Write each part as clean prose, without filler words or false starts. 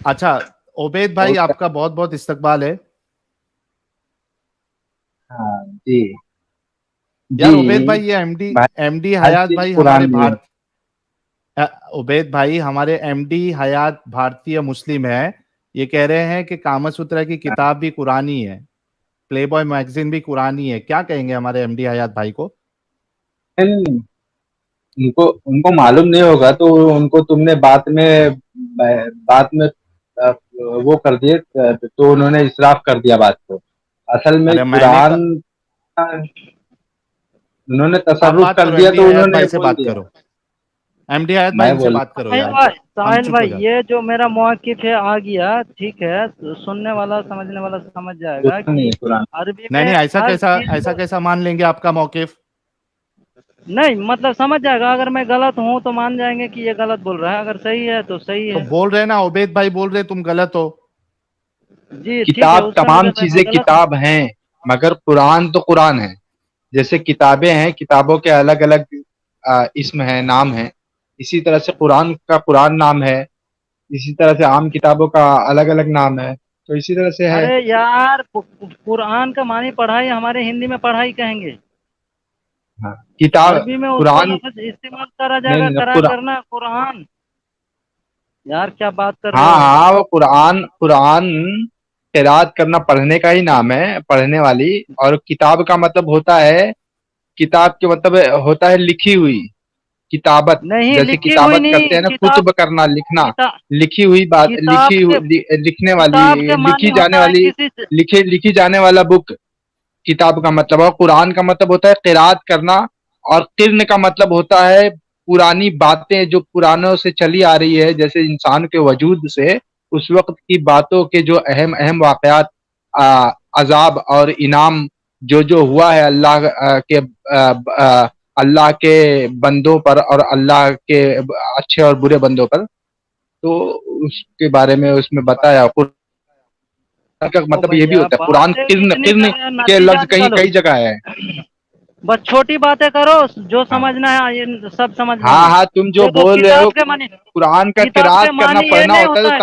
अच्छा, उबैद भाई, बहुत। आपका बहुत बहुत इस्तकबाल है। हाँ जी। यार उबैद जी भाई, ये एमडी भाई, एमडी हर हयात चीज भाई हमारे कुरान में है। भारत उबैद भाई, हमारे एमडी हयात भारतीय मुस्लिम है। ये कह रहे हैं कि कामसूत्र की हाँ। किताब भी कुरानी है, प्लेबॉय मैगजीन भी कुरानी है। क्या कहेंगे हमारे एमडी हयात भाई को? लेकिन उनको उनको मालूम नहीं होगा तो उनको तुमने बात में वो कर दिए, तो उन्होंने इसराफ कर दिया बात को। असल में अरे मैंने कुरान का उन्होंने आप तसर्रुफ बात कर करो, दिया एमडी तो हयात उन्होंने भाई से बोल बात दिया। करो। एमडी हयात भाई, मैं इनसे बोल बात करो साहिल यार। भाई, हम साहिल चुप हो भाई, जाते। ये जो मेरा मौक़िफ़ है आ गया, ठीक है, सुनने वाला समझने वाला समझ जाएगा कुरान नहीं कि है कुरान। अरबी नहीं में नहीं, ऐसा हर कैसा, चीज़ ऐसा को कैसा मान लेंगे आपका मौकिफ? नहीं, मतलब समझ जाएगा। अगर मैं गलत हूँ तो मान जाएंगे कि ये गलत बोल रहा है, अगर सही है तो सही तो है। बोल रहे ना, उबैद भाई बोल रहे तुम गलत हो। जी ठीक है, किताब, उसका तमाम मतलब मैं चीजें गलत हूँ। किताब हैं, मगर कुरान तो कुरान है। जैसे किताबें हैं, किताबों के अलग अलग इसम है, नाम है। इसी तरह से कुरान का कुरान नाम है। इसी तरह से आम किताबों का अलग अलग नाम है, तो इसी तरह से है। अरे यार, कुरान का मानी पढ़ाई हमारे हिंदी में पढ़ाई कहेंगे। हाँ, किताब। अरबी में उसको कुरान। लफ्ज़ इस्तेमाल करा नहीं जाएगा, नहीं करा करना कुरान। यार क्या बात कर रहे हाँ हो? हाँ, वो कुरान कुरान किरात करना, पढ़ने का ही नाम है, पढ़ने वाली। और किताब का मतलब होता है, किताब के मतलब होता है लिखी हुई किताबत। नहीं, जैसे लिखी हुई किताबत करते नहीं, हैं ना, किताब। कुतुब करना, लिखना। किता लिखी हुई बात, किताब के लिखने वाली, किताब के मानी लिखी जाने होता है वाली, किसी से। लिखी जाने वाला बुक किताब का मतलब। और कुरान का मतलब होता है किरात करना। और किर्न का मतलब होता है पुरानी बातें जो पुरानों से चली आ रही है, जैसे इंसान के वजूद से उस वक्त की बातों के जो अहम अहम वाकयात, अजाब और इनाम जो जो हुआ है अल्लाह के बंदों पर, और अल्लाह के अच्छे और बुरे बंदों पर। तो उसके बारे में उसमें बताया। कुरान का ओ मतलब ये भी भैया, होता है, कुरान बातें किर्न इतनी किर्न कर रहे हो, के नतीजा लफ्ज कहीं निकालो। कई जगह है। बस छोटी बातें करो, जो हाँ समझना है ये सब समझ हाँ लेंगे। हाँ, तुम जो देखो, बोल रहे हो, कुरान का किताब किरात के करना मानी ये पढ़ना नहीं होता है, तो होता है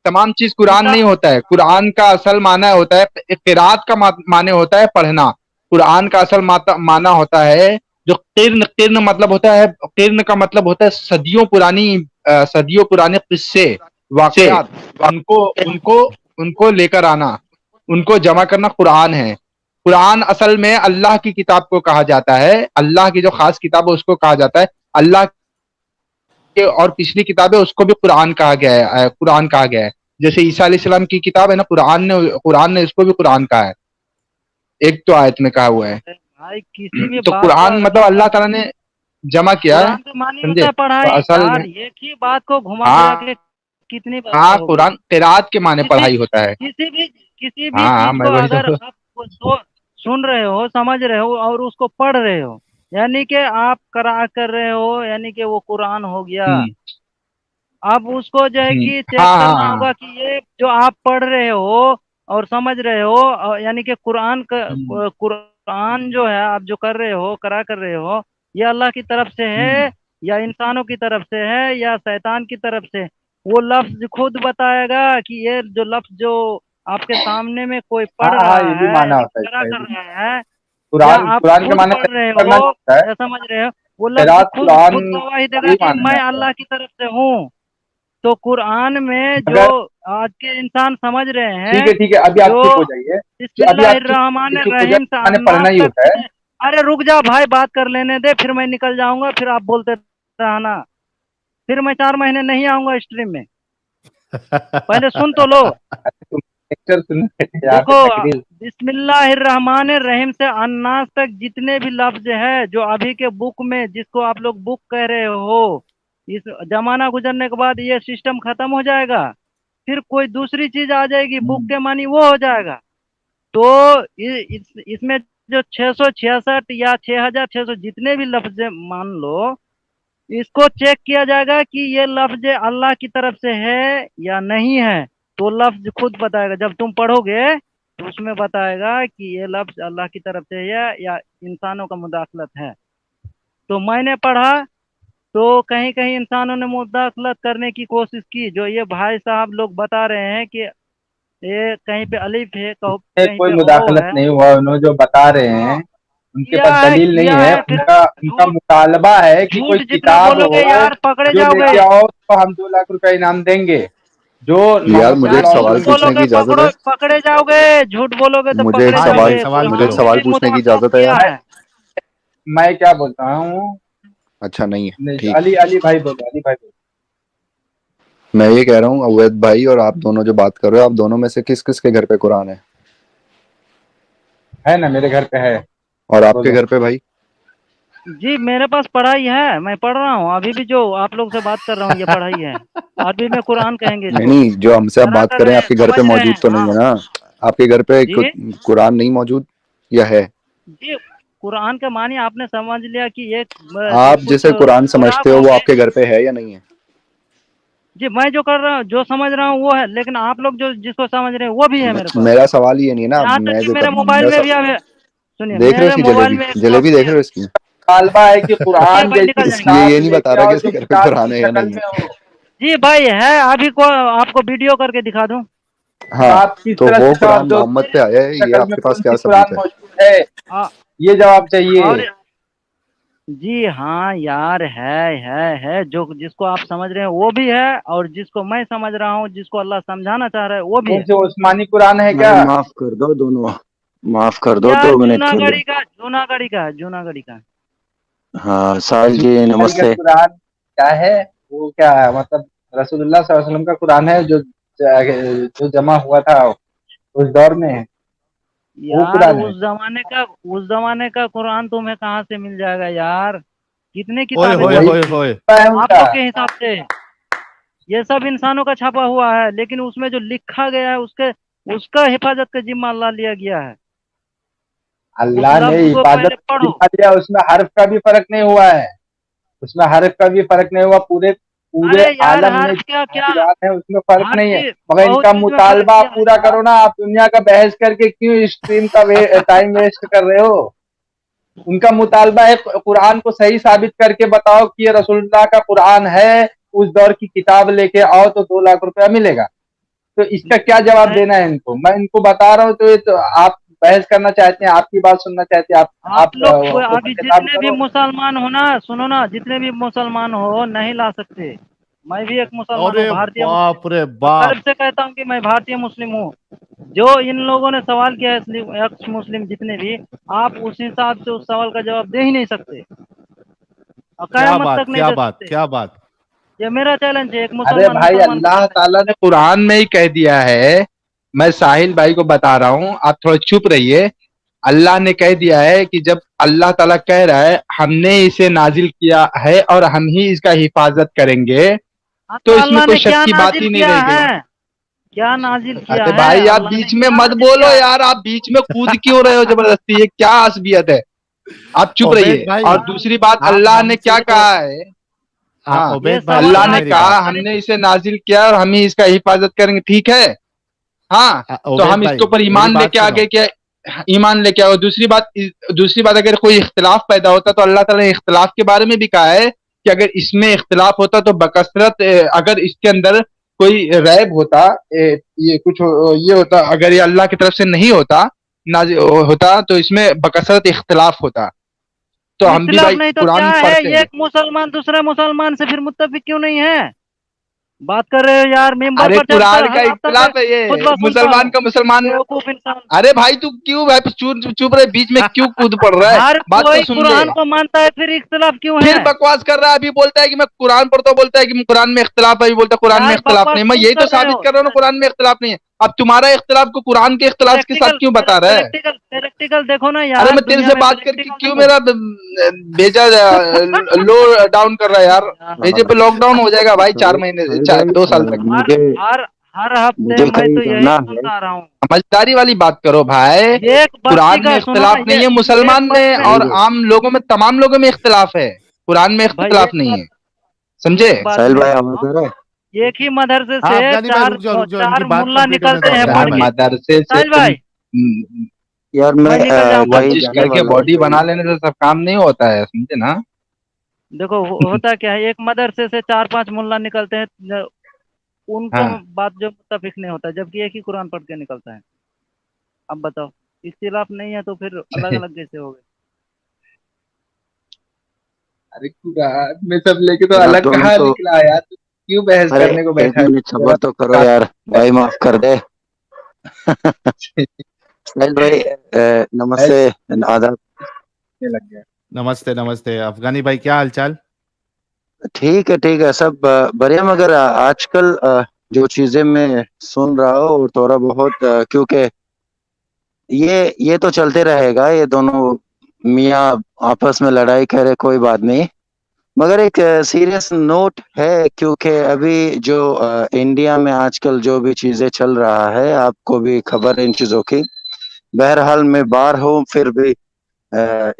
तमाम चीज कुरान नहीं किताब। होता है। कुरान का असल माना होता है, किरात का माने होता है पढ़ना। कुरान का असल माना होता है जो किर्न, किर्न मतलब होता है, किर्न का मतलब होता है सदियों पुरानी, सदियों पुराने किस्से, से वाकयात, उनको उनको उनको लेकर आना, उनको जमा करना कुरान है। कुरान असल में अल्लाह की किताब को कहा जाता है, अल्लाह की जो खास किताब है उसको कहा जाता है। अल्लाह के और पिछली किताबें उसको भी कुरान कहा गया है, कुरान कहा गया है। जैसे ईसा अलैहिस्सलाम की किताब है ना, कुरान ने उसको भी कुरान कहा है, एक तो आयत में कहा हुआ है। भाई, किसी भी तो बात को कुरान अगर मतलब अल्लाह मतलब ताला ने जमा किया है, कुरान का मानी होता समझे? है तो पढ़ाई। असल में यार एक ही बात को घुमा फिरा हाँ के कितनी बार हाँ, कहोगे? कुरान किरात के माने किसी पढ़ाई होता है। किसी भी हाँ हाँ, चीज को मैं वही अगर तो। आप सुन रहे हो, समझ रहे हो और उसको पढ़ रहे हो, यानी कि आप करा कर रहे हो, यानी कि वो कुरान हो गया। हम्म। अब उसको जो है कि चेक हाँ हाँ करना हाँ। होगा कि ये जो आप पढ़ रहे हो और समझ रहे हो, यानी कि हम्म। कुरान जो है आप जो कर रहे हो, करा कर रहे हो, ये अल्लाह की तरफ से है हम्म। या इंसानों की तरफ से है या शैतान की तरफ से? वो लफ्ज खुद बताएगा कि ये जो लफ्ज जो आपके सामने में कोई हाँ पढ़ हाँ, रहा ये भी है, माना यानी होता कि है करा इसका, ये कर भी। रहा है, या कुरान आप कुरान के खुद माने पढ़ रहे करना हो होता है। या समझ रहे हो, वो लफ्ज खैरात खुद कुरान खुद गवाही देगा यही कि माना मैं जाता है। अल्लाह की तरफ से हूँ। तो कुरान में जो मगर आज के इंसान समझ रहे ठीक हैं, है ठीक है, अभी आप जो चुप हो जाइए। अभी आप चुप हो जाए, बिस्मिल्लाहिर्रहमानिर्रहीम से माने अन्नास पढ़ना ही तक होता है। जितने। अरे रुक जा भाई, बात कर लेने दे, फिर मैं निकल जाऊंगा, फिर आप बोलते रहना। फिर मैं 4 महीने नहीं आऊंगा स्ट्रीम में। पहले सुन तो लो। तुम लेक्चर सुन यार, देखो, नकली। बिस्मिल्लाहिर्रहमानिर्रहीम से अन्नास तक जितने भी लफ्ज है जो अभी के बुक में, जिसको आप लोग बुक कह रहे हो, इस जमाना गुजरने के बाद ये सिस्टम खत्म हो जाएगा। फिर कोई दूसरी चीज आ जाएगी, बुक हम्म। के मानी वो हो जाएगा। तो इसमें जो 666 या 6600 जितने भी लफ्ज हैं, मान लो, इसको चेक किया जाएगा कि ये लफ्ज अल्लाह की तरफ से है या नहीं है। तो लफ्ज खुद बताएगा, जब तुम पढ़ोगे तो उसमें बताएगा कि ये लफ्ज अल्लाह की तरफ से है या इंसानों का मुदाखलत है। तो मैंने पढ़ा, तो कहीं कहीं इंसानों ने मुदाखलत करने की कोशिश की। जो ये भाई साहब लोग बता रहे हैं कि ये कहीं पे अलिफ है, कहीं कोई पे ओ मुदाखलत है। नहीं हुआ, उन्होंने जो बता रहे हाँ, हैं उनके पास दलील नहीं किया है। है फिर उनका उनका झूठ। मुतालबा है कि कोई झूठ जितना किताब बोलोगे हो यार पकड़े जो जाओगे। लेके आओ तो हम 2 लाख रुपए इनाम देंगे। जो यार मुझे मोहम्मद एक यार झूठ सवाल रसूल पूछने की बोलोगे इजाजत है। पकड़े जाओगे। झूठ बोलोगे तो मुझे एक पकड़े हाँ जी भाई, सवाल जाओगे। सवाल मुझे एक कुरान पूछो। में सवाल भी पूछने की मुदाखलत इजाजत है किया यार। है। मैं क्या बोलता हूँ? अच्छा नहीं है, नहीं, ठीक। अली अली भाई बोलो, अली भाई बोलो। मैं ये कह रहा हूँ अवैध भाई और आप दोनों जो बात कर रहे हो, आप दोनों में से किस किस के घर पे कुरान है ना, मेरे घर पे है। और आपके बोलो। घर पे भाई? जी मेरे पास पढ़ाई है, मैं पढ़ रहा हूँ अभी भी। जो आप लोग से बात कर रहा हूँ ये पढ़ाई है। अरबी में कुरान कहेंगे नहीं इसको। नहीं, जो हमसे आप बात करार कर रहे रहे हैं हैं, आपके घर पे समझ रहे मौजूद हैं। तो नहीं हाँ है ना? आपके घर पे जी कुरान नहीं मौजूद या है? जी। कुरान का मानी आपने समझ लिया कि एक आप कुछ जिसे कुरान सुराग समझते हो वो होंगे। आपके घर पे है या नहीं है? जी मैं जो कर रहा हूँ, जो समझ रहा हूँ वो है, लेकिन आप लोग जो जिसको समझ रहे हैं वो भी है मेरे पास। मेरा सवाल ये नहीं है ना, यहाँ तक मैं कि जो मेरे कर मोबाइल मेरा में भी है। सुनिए, देख रहे हो मेरे इसकी मोबाइल जलेबी? में एक जलेबी कॉपी देख है। रहे हो इसकी? मुतालबा है कि चलिए कुरान भाई जैसी निकल जाएंगे। ये किताब नहीं बता लेके रहा आओ कि जो इसके घर पे किताब कुरान की है या शक्ल नहीं है। में हो। जी भाई है, अभी को आपको वीडियो करके दिखा दूं। हाँ, आप किस तो तरह वो से जवाब कुरान दो? मोहम्मद पे आया है, ये शक्ल में आपके पास कौन क्या सी कुरान सबूत है? मौजूद है, आ, ये जवाब चाहिए। और जी हाँ यार, है जो जिसको आप समझ रहे हैं वो भी है, और जिसको मैं समझ रहा हूँ, जिसको अल्लाह समझाना चाह रहा है वो भी कौन है। से उस्मानी कुरान है क्या? भाई माफ कर दो दोनों, माफ कर दो, यार 2 मिनट के लिए। जूनागढ़ी का। हाँ साहिल जी बुखारी का नमस्ते। कुरान क्या है? वो क्या है, मतलब रसूलुल्लाह सल्लल्लाहु अलैहि वसल्लम का कुरान है जो जो जमा हुआ था उस दौर में, वो यार कुरान है। उस जमाने का कुरान तुम्हें कहाँ से मिल जाएगा यार। कितने ओए किताबें होए वही छपी होए हैं होए। है आप उनका। लोग के हिसाब से। ये सब इंसानों का छपा हुआ है, लेकिन उसमें जो लिखा गया है उसके उसका हिफाजत का जिम्मा अल्लाह लिया गया है। उस अल्लाह ने लफ्ज को इबादत पहले का पढ़ो। जिम्मा दिया, उसमें हर्फ का भी फर्क नहीं हुआ है। उसमें हर्फ का भी फर्क नहीं हुआ। पूरे पूरे अरे यार आलम में हर क्या जितने क्या, कुरान है उसमें फर्क हर नहीं है। चीज मगर बहुत इनका चीज में फर्क मुतालबा आप किया है पूरा यार। करो ना। आप दुनिया का बहस करके क्यों स्ट्रीम का टाइम वेस्ट कर रहे हो? उनका मुतालबा है कुरान को सही साबित करके बताओ कि ये रसूलुल्लाह का कुरान है, उस दौर की किताब लेके आओ तो 2 लाख रुपया मिलेगा। तो इसका क्या जवाब मैं देना है इनको? मैं इनको बता रहा हूँ तो ये तो आप बहस करना चाहते हैं, आपकी बात सुनना चाहते हैं। आप आप लोग ऊपर अभी खिताब जितने भी करो। मुसलमान हो ना, सुनो ना, जितने भी मुसलमान हो नहीं ला सकते। मैं भी एक मुसलमान हूँ, अरे भारतीय मुस्लिम। बाप रे मैं बाप। गर्व से कहता हूँ कि मैं भारतीय मुस्लिम हूँ। जो इन लोगों ने सवाल किया है, एक्स मुस्लिम जितने भी, आप उस हिसाब से उस सवाल का जवाब दे ही नहीं सकते, और क्या कयामत बात, तक नहीं क्या दे बात, सकते। क्या बात। ये मेरा चैलेंज है, एक अरे मुसलमान भाई, मुसलमान के अल्लाह साथ। ताला ने कुरान में ही कह दिया है। मैं साहिल भाई को बता रहा हूँ, आप थोड़ा चुप रहिए। अल्लाह ने कह दिया है कि जब अल्लाह ताला कह रहा है हमने इसे नाजिल किया है और हम ही इसका हिफाजत करेंगे, हाँ तो तो इसमें अल्लाह कोई ने शक क्या की बात नाजिल ही नहीं किया रह गई। है? क्या नाजिल किया अरे है? भाई, आप अल्लाह ने बीच में क्या मत नाजिल बोलो किया है? यार, आप बीच में कूद क्यों रहे हो जबरदस्ती? ये क्या असबियत है? आप चुप उबैद रहिए। भाई, और दूसरी बात, आप अल्लाह ने हमसे क्या तो कहा है? हाँ, ये उबैद भाई सवाल अल्लाह सुनो ने मेरी आपसे कहा बात। पूछा नहीं। हमने इसे नाजिल किया और हम ही इसका हिफाजत करेंगे, ठीक है? हाँ, तो उबैद हम इसके भाई ऊपर मेरी ईमान बात लेके सुनो। आगे क्या? ईमान लेके आओ। दूसरी बात अगर कोई इख्तिलाफ पैदा होता तो अल्लाह ताला ने इख्तिलाफ के बारे में भी कहा है कि अगर इसमें इख्तिलाफ होता तो बकसरत, अगर इसके अंदर कोई रैब होता, ये कुछ ये होता, अगर ये अल्लाह की तरफ से नहीं होता, नाजिल होता, तो इसमें बकसरत इख्तिलाफ होता। तो हम भी इख्तिलाफ भाई नहीं तो क्या कुरान है? पढ़ते ये हैं। एक मुसलमान दूसरे मुसलमान से फिर मुत्तफिक क्यों नहीं है? बात कर रहे हो यार, मेंबर अरे पर चढ़कर कुरान का हर हफ्ता में इख्तिलाफ है ये, खुतबा सुनता मुसलमान हूँ। का मुसलमान। बेवकूफ इंसान। अरे भाई तू क्यों भाई चुप चुप रहे? बीच में क्यों कूद पड़ रहा है? हर बात तो कोई सुन ले। कुरान को मानता है, फिर इख्तिलाफ क्यों फिर है? बकवास कर रहा है। अभी बोलता है कि मैं कुरान पढ़ता हूँ, बोलता है कि कुरान में इख्तिलाफ है, अभी बोलता है कुरान में यार इख्तिलाफ बकवास नहीं। मैं तुम यही तो कर रहे साबित हो। कर रहा हूँ ना, कुरान में इख्तिलाफ नहीं है। अब तुम्हारा इख्तिलाफ को कुरान के इख्तिलाफ के साथ प्रैक्टिकल क्यों बता रहा है? प्रैक्टिकल प्रैक्टिकल देखो ना अरे यार, मैं तेरे दुनिया से में बात करके प्रैक्टिकल क्यों देखो। मेरा भेजा लो डाउन कर रहा है यार? भेजे पे लॉकडाउन हो जाएगा भाई, 4 महीने, साहिल भाई 2 साल तक। हर मुझे हर हर हफ्ते मुझे मैं कहीं तो यही जाना है। सुनता रहा हूँ। समझदारी वाली बात करो भाई। ये एक बस्ती कुरान में का सुनो ना, इख्तिलाफ ये नहीं है, एक मुसलमान बस्ती में में। और साहिल आम लोगों में, तमाम लोगों में इख्तिलाफ है। कुरान में भाई इख्तिलाफ एक नहीं बात, है, समझे? एक बात साहिल मेरी भाई सुनो। आवाज आ रहा है? एक ही मदरसे हाँ से अफगानी भाई, चार रुक जाओ, इनकी चार बात मुल्ला कंप्लीट होने निकलते दो हैं अफगानी पढ़ यार के। भाई। मदरसे से साहिल भाई, यार मैं मैं निकल जाऊंगा। कहीं वर्जिश जाने करके वाला हूँ बॉडी तो बना लेने से सब काम नहीं होता है, समझे ना? देखो होता क्या है, एक मदरसे से 4-5 मुल्ला निकलते हैं, उनको हाँ बात जो मुत्तफिक नहीं होता, जबकि एक ही कुरान पढ़ के निकलता है। अब बताओ, इख्तिलाफ नहीं है तो फिर अलग अलग कैसे हो गए? अरे कुरान में सब लेके तो यार आप अलग दोनों कहाँ तो, निकला यार, तू क्यों बहस अरे करने को एक बैठा है? मिनट जरा सब्र तो करो बात यार, भाई माफ कर दे। साहिल भाई बहस नमस्ते, आदाब। करने लग गया। नमस्ते नमस्ते अफगानी भाई, क्या हालचाल? ठीक है सब बढ़िया, मगर आजकल जो चीजें मैं सुन रहा हूँ और थोड़ा बहुत क्योंकि ये तो चलते रहेगा, ये दोनों मियाँ आपस में लड़ाई करे कोई बात नहीं, मगर एक सीरियस नोट है, क्योंकि अभी जो इंडिया में आजकल जो भी चीजें चल रहा है, आपको भी खबर है इन चीजों की। बहरहाल मैं बाहर हूँ, फिर भी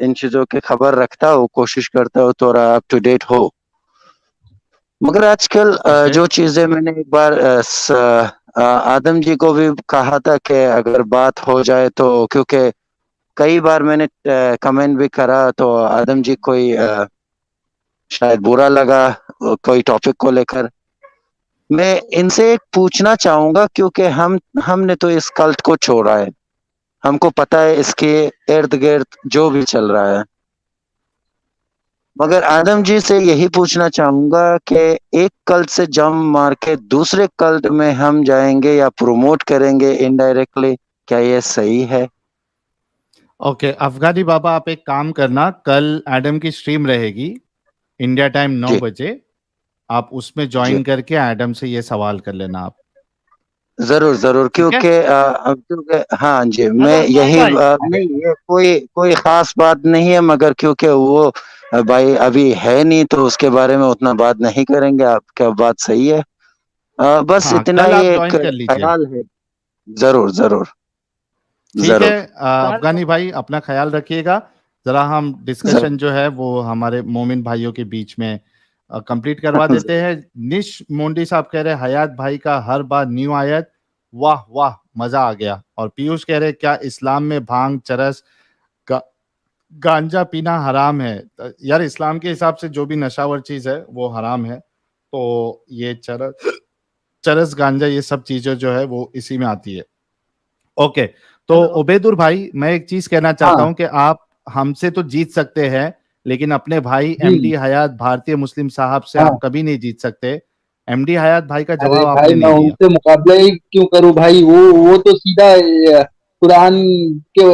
इन चीजों की खबर रखता हूँ, कोशिश करता हूँ थोड़ा अप टू डेट हो। मगर आजकल ओके। जो चीजें मैंने एक बार आदम जी को भी कहा था कि अगर बात हो जाए तो, क्योंकि कई बार मैंने कमेंट भी करा तो आदम जी कोई शायद बुरा लगा कोई टॉपिक को लेकर। मैं इनसे एक पूछना चाहूंगा, क्योंकि हमने तो इस कल्ट को छोड़ा है, हमको पता है इसके इर्द गिर्द जो भी चल रहा है, मगर आदम जी से यही पूछना चाहूंगा कि एक कल्ट से जंप मार के दूसरे कल्ट में हम जाएंगे या प्रमोट करेंगे इनडायरेक्टली, क्या ये सही है? ओके अफगानी बाबा, आप एक काम करना, कल एडम की स्ट्रीम रहेगी इंडिया टाइम 9 जी बजे, आप उसमें जी, ज्वाइन करके एडम से ये सवाल कर लेना आप। जरूर जरूर, ठीक है? क्योंकि हाँ जी, मैं हेलो साहिल यही भाई। नहीं, ये कोई कोई खास बात नहीं है, मगर क्योंकि वो भाई अभी है नहीं तो उसके बारे में उतना बात नहीं करेंगे, आपका बात सही है। बस हाँ, इतना कल ही आप एक ज्वाइन कर लीजिए। ख्याल है। जरूर जरूर ठीक है। जरूर साहिल अफगानी भाई, अपना ख्याल रखिएगा। जरा हम जरूर डिस्कशन जो है वो हमारे मोमिन भाइयों के बीच में कंप्लीट करवा देते हैं। निश मोंडी साहब कह रहे हैं हयात भाई का हर बार न्यू आयत, वाह वाह मजा आ गया। और पीयूष कह रहे हैं क्या इस्लाम में भांग, चरस, गा, गांजा पीना हराम है? यार इस्लाम के हिसाब से जो भी नशावर चीज है वो हराम है। तो ये चरस चरस गांजा ये सब चीजें जो है वो इसी में आती है। ओके। तो हेलो। उबैदुर भाई, मैं एक चीज कहना चाहता हाँ हूं कि आप हमसे तो जीत सकते हैं, लेकिन अपने भाई एमडी जी हयात भारतीय मुस्लिम साहब से हाँ। आप कभी नहीं जीत सकते। एमडी हयात भाई का अरे जवाब भाई आपने मैं नहीं दिया। उनसे मुकाबला ही क्यों करूं भाई, वो तो सीधा कुरान के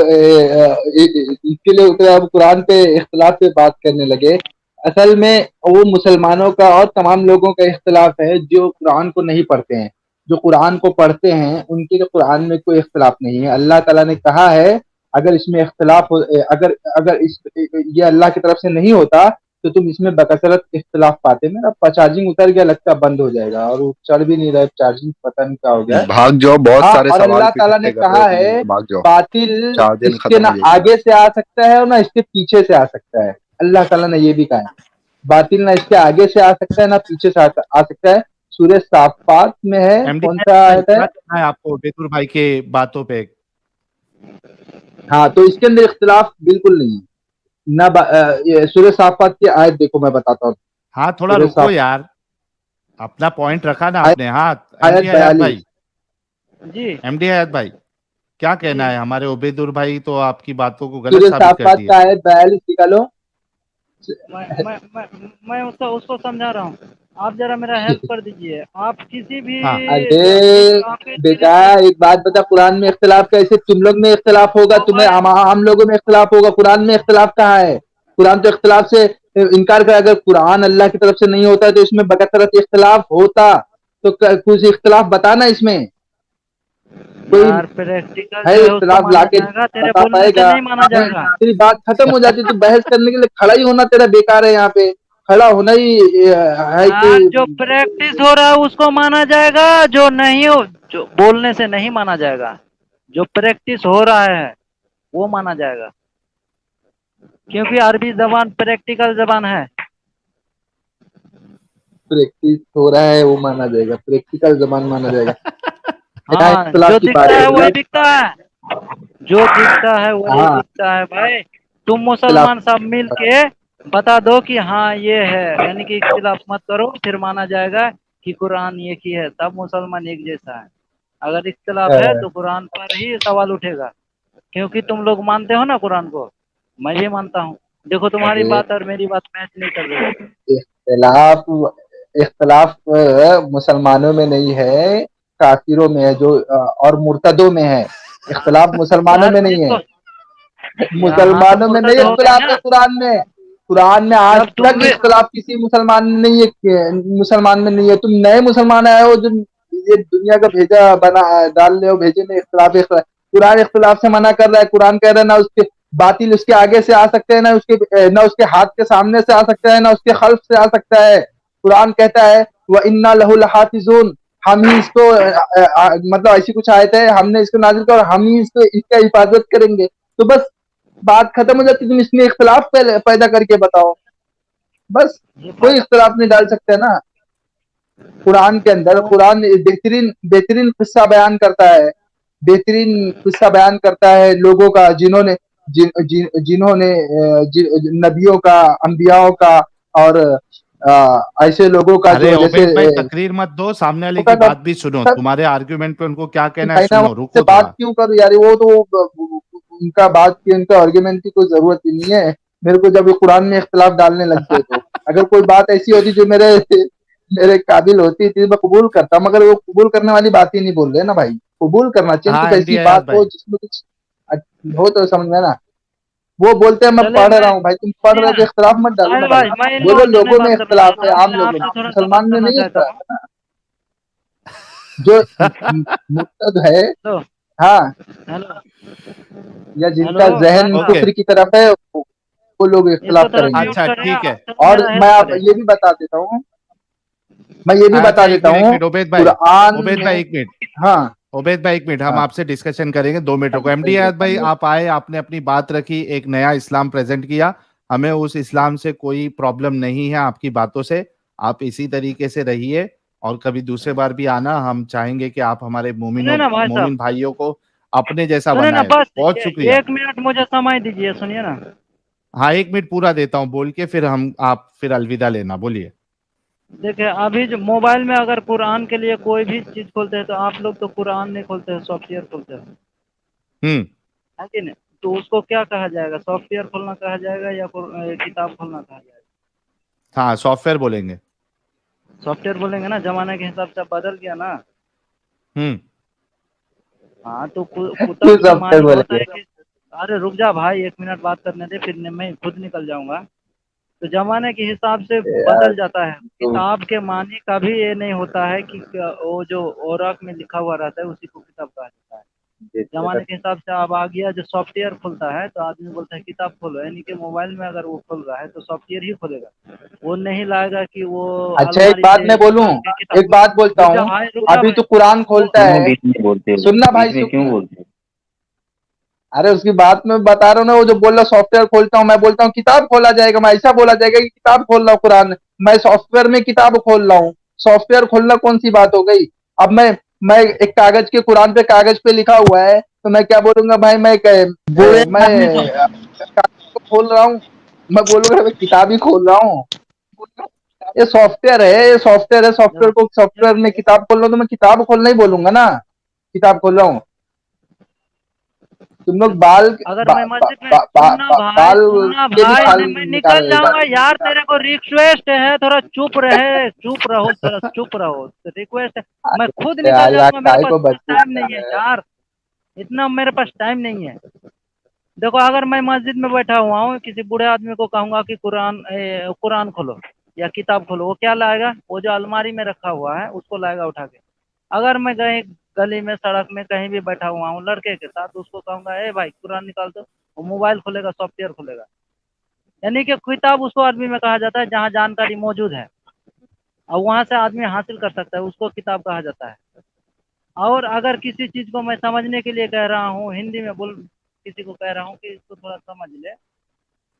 इसके लिए उतरे, अब कुरान पे इख्तिलाफ पे बात करने लगे। असल में वो मुसलमानों का और तमाम लोगों का इख्तिलाफ है जो कुरान को नहीं पढ़ते हैं। जो कुरान को पढ़ते हैं उनके लिए कुरान में कोई इख्तिलाफ नहीं है। अल्लाह ताला ने कहा है अगर इसमें इख्तिलाफ हो, अगर अगर इस ये अल्लाह की तरफ से नहीं होता तो तुम इसमें बकसरत इख्तिलाफ पाते। मेरा चार्जिंग उतर गया लगता है, बंद हो जाएगा, और वो चढ़ भी नहीं रहा है चार्जिंग, पता नहीं क्या हो गया है। भाग जाओ, बहुत हाँ, सारे और सवाल अल्लाह फिर ताला ने से कर रहे हो कहा तुम लोग, है तो भाग जाओ, बातिल चार्जिंग इसके खत्म ना हो जाएगी। आगे से आ सकता है और ना इसके पीछे से आ सकता है। अल्लाह ताला ने ये भी कहा है बातिल ना इसके आगे से आ सकता है ना पीछे से आ सकता है। सूर्य साफात में है, एमडी कौन हयात सा भाई, आयत है? क्या कहना है आपको उबैदुर भाई के बातों पे? हाँ, तो इसके अंदर इख्तिलाफ बिल्कुल नहीं है। ना ये सूर्य साफात की आयत देखो, मैं बताता हूँ। हाँ, थोड़ा सूर्य रुको साफ यार, अपना पॉइंट रखा ना आयत, आपने। हाँ, आयत एमडी हयात 42। भाई, जी एमडी हयात भाई, क्या कहना जी। है? हमारे उबैदुर भाई तो आपकी बातों को गलत सूर्य साबित कर साफात दिए। का आयत 42 निकालो। मैं मैं मैं मैं उसको उसको समझा रहा हूँ। आप जरा मेरा हेल्प कर दीजिए। आप किसी भी हाँ अरे बेटा, एक बात बता, कुरान में इख्तिलाफ कैसे तुम लोग में इख्तिलाफ होगा, ओ तुम्हें भाई। हम लोगों में इख्तिलाफ होगा? कुरान में इख्तिलाफ कहाँ है? कुरान तो इख्तिलाफ से इनकार कर, अगर कुरान अल्लाह की तरफ से नहीं होता तो इसमें बकसरत इख्तिलाफ होता। तो कुछ इख्तिलाफ बताना इसमें, कोई यार प्रैक्टिकल है जो है उसको इख्तिलाफ माना लाके जाएगा, तेरे बता बोलने से पाएगा? नहीं माना जाएगा। तेरी बात खत्म हो जाती, तो बहस करने के लिए खड़ा ही होना तेरा बेकार है। यहाँ पे खड़ा होना ही है कि यार जो प्रैक्टिस हो रहा है उसको माना जाएगा, जो नहीं हो, जो बोलने से नहीं माना जाएगा। जो प्रैक्टिस हो रहा है वो माना जाएगा, क्योंकि अरबी जबान प्रैक्टिकल जबान है। प्रैक्टिस हो रहा है वो माना जाएगा, प्रैक्टिकल जबान माना जाएगा? यहाँ हाँ, इख्तिलाफ जो की बात दिखता है हो रही वही है। बिकता है। जो दिखता है वही हाँ, बिकता है भाई। तुम इख्तिलाफ मुसलमान सब मिल के बता दो कि हाँ ये है, यानी कि इख्तिलाफ मत करो, फिर माना जाएगा कि कुरान एक ही है, सब मुसलमान एक जैसा है। अगर इख्तिलाफ है तो कुरान पर ही सवाल उठेगा, क्योंकि तुम लोग मानते हो ना कुरान को, मैं भी मानता हूँ। देखो तुम्हारी अरे बात और मेरी बात मैच नहीं कर रही है। इख्तिलाफ इख्तिलाफ मुसलमानों में नहीं है, काफिरों में है, जो और मुर्तदों में है। इख्तिलाफ मुसलमानों यार में नहीं जिसको है। यहाँ तो मुसलमानों में नहीं मुर्तद हो गए इख्तिलाफ है ना, कुरान में। कुरान में आज जब तुम तक भी। इख्तिलाफ किसी मुसलमान में नहीं है, मुसलमान में नहीं है। तुम नए मुसलमान आए हो जो ये दुनिया का भेजा बना डाल रहे हो, भेजे में इख्तिलाफ। कुरान इख्तिलाफ से मना कर रहा है। कुरान कह रहा है ना उसके बातिल उसके आगे से आ सकते हैं, ना उसके हाथ के सामने से आ सकता है, ना उसके खल्फ से आ सकता है। कुरान कहता है वह इन्ना लहु लहाफिजून, हम ही इसको मतलब ऐसी कुछ आयत है, हमने इसको नाजिल किया और हम ही इसको इसका हिफाजत करेंगे। तो बस बात खत्म हो जाती। तुम इसमें इख्तिलाफ पैदा करके बताओ, बस। ये कोई फायदा इख्तिलाफ नहीं डाल सकते ना कुरान के अंदर। तो कुरान बेहतरीन बेहतरीन किस्सा बयान करता है, बेहतरीन किस्सा बयान करता है लोगों का जिन्होंने जिन्होंने नबियों का, अंबियाओं का और ऐसे लोगों का अरे जो जैसे ओबेद भाई तकरीर मत दो, सामने वाले की का बात भी सुनो, सब तुम्हारे आर्ग्यूमेंट पे उनको क्या कहना है भाई ना सुनो, से रुको बात थोड़ा। क्यों करूं यार, वो तो उनका बात की, उनका आर्ग्यूमेंट की कोई जरूरत ही नहीं है मेरे को। जब ये कुरान में इख्तिलाफ डालने लगते हो तो अगर कोई बात ऐसी होती जो मेरे मेरे काबिल होती थी मैं कबूल करता, मगर वो कबूल करने वाली बात ही नहीं बोल रहे ना भाई। कबूल करना चाहिए हाँ कुछ एमडी ऐसी अयाज बात हो भाई। जिसमें कुछ हो तो समझ में ना। वो बोलते हैं मैं चले पढ़ मैं रहा हूँ, भाई तुम पढ़ सुनिए रहे हो तो ना इख्तिलाफ मत डालो साहिल ना भाई। भाई, मैं इन बोलो लोगों से नहीं लोगों में बात करना इख्तिलाफ है, चाहता, आम मैं लोगों आपसे में, थोड़ा सा बात मुसलमान में करना नहीं चाहता हूँ। इख्तिलाफ है ना। जो मुर्तद है, हेलो। हाँ, हेलो। या हेलो जिनका जहन साहिल ओके। कुफ्र की तरफ है वो लोग इसको इख्तिलाफ थोड़ा करेंगे। म्यूट अच्छा करें, ठीक और है। थोड़ा और मेरा मैं हेल्प आप करें। ये भी बता देता हूँ, मैं ये भी अच्छा बता एक देता मिनट एक हूँ मिनट ओबेद भाई। कुरान ओबेद में। भाई एक मिनट। हाँ ओबेद भाई एक मिनट, हम हाँ आपसे डिस्कशन करेंगे 2 मिनट को। एमडी सही है, अयाज भाई आप आए, आपने अपनी बात रखी, एक नया इस्लाम प्रेजेंट किया, हमें उस इस्लाम से कोई प्रॉब्लम नहीं है आपकी बातों से। आप इसी तरीके से रहिए और कभी दूसरे बार भी आना, हम चाहेंगे कि आप हमारे सुनिए मोमिनों ना भाई साहब, मोमिन भाइयों को अपने जैसा सुनिए ना, बनाए। बस बहुत शुक्रिया। एक मिनट मुझे समय दीजिए, सुनिए ना। हाँ 1 मिनट पूरा देता हूँ बोल के, फिर हम आप फिर अलविदा लेना, बोलिए। देखिए अभी जो मोबाइल में अगर कुरान के लिए कोई भी चीज़ खोलते हैं तो आप लोग तो कुरान नहीं खोलते हैं, सॉफ्टवेयर खोलते हैं, हम्म। है कि नहीं? तो उसको क्या कहा जाएगा, सॉफ्टवेयर खोलना कहा जाएगा या किताब खोलना कहा जाएगा? हाँ सॉफ्टवेयर बोलेंगे। सॉफ्टवेयर बोलेंगे ना, जमाने के हिसाब से बदल गया ना। हम्म। हाँ तो क्यों कुतब के सब फिर मानी होता बोलेंगे। है कि, अरे रुक जा भाई, एक मिनट बात करने दे, फिर मैं खुद निकल जाऊंगा। तो जमाने के हिसाब से यार बदल जाता है। तुम किताब के मानी का भी ये नहीं होता है कि वो जो औरक में लिखा हुआ रहता है उसी को किताब कहा जाता है। देते जमाने के रहते हिसाब से अब आ गया, जो सॉफ्टवेयर खुलता है तो आदमी बोलता है किताब खोलो, यानी कि मोबाइल में अगर वो खोल रहा है तो सॉफ्टवेयर ही खोलेगा, वो नहीं लाएगा कि वो अच्छा एक अलमारी बात से मैं बोलूं, निकाल के किताब एक खोले। बात बोलता रुक जा हूँ। भाई, रुक जा अभी भाई। तो कुरान वो खोलता क्यों है, बीच में बोलते हो? सुनना भाई बीच में क्यों बोलते हो? अरे उसकी बात में बता रहा हूँ ना, वो जो बोल रहा सॉफ्टवेयर खोलता हूँ, मैं बोलता हूँ किताब खोला जाएगा, मैं ऐसा बोला जाएगा कि किताब खोल रहा हूँ कुरान, मैं सॉफ्टवेयर में किताब खोल रहा हूँ। सॉफ्टवेयर खोलना कौन सी बात हो गई। अब मैं एक कागज के, कुरान पे कागज पे लिखा हुआ है तो मैं क्या बोलूंगा भाई, मैं कागज को खोल रहा हूँ, मैं बोलूंगा मैं किताब ही खोल रहा हूँ। ये सॉफ्टवेयर है, ये सॉफ्टवेयर है, सॉफ्टवेयर देखो को सॉफ्टवेयर में किताब खोल रहा हूँ तो मैं किताब खोलना ही बोलूंगा ना, किताब खोल रहा हूँ। तुम लोग देखो, अगर मैं मस्जिद में, बाल सुनना के भी भाई, खाल मैं निकाल निकल जाऊंगा यार, तेरे को रिक्वेस्ट है, थोड़ा चुप रहे, चुप रहो, थोड़ा चुप रहो, रिक्वेस्ट है। मैं खुद निकल यार जाऊंगा, मेरे काय पास को इतना बच्चे टाइम नहीं है यार, इतना मेरे पास टाइम नहीं है। देखो अगर मैं मस्जिद में बैठा हुआ हूँ, किसी बूढ़े आदमी को कहूंगा कि कुरान खोलो या किताब खोलो, वो क्या लाएगा, वो जो अलमारी में रखा हुआ है उसको लाएगा उठा के। अगर मैं कहीं गली में, सड़क में कहीं भी बैठा हुआ हूँ लड़के के साथ, उसको कहूंगा ए भाई कुरान निकाल दो, वो मोबाइल खोलेगा, सॉफ्टवेयर खोलेगा। यानी कि किताब उसको अरबी में कहा जाता है जहाँ जानकारी मौजूद है और वहाँ से आदमी हासिल कर सकता है, उसको किताब कहा जाता है। और अगर किसी चीज़ को मैं समझने के लिए कह रहा हूँ, हिंदी में बोल, किसी को कह रहा हूँ कि इसको थोड़ा समझ ले,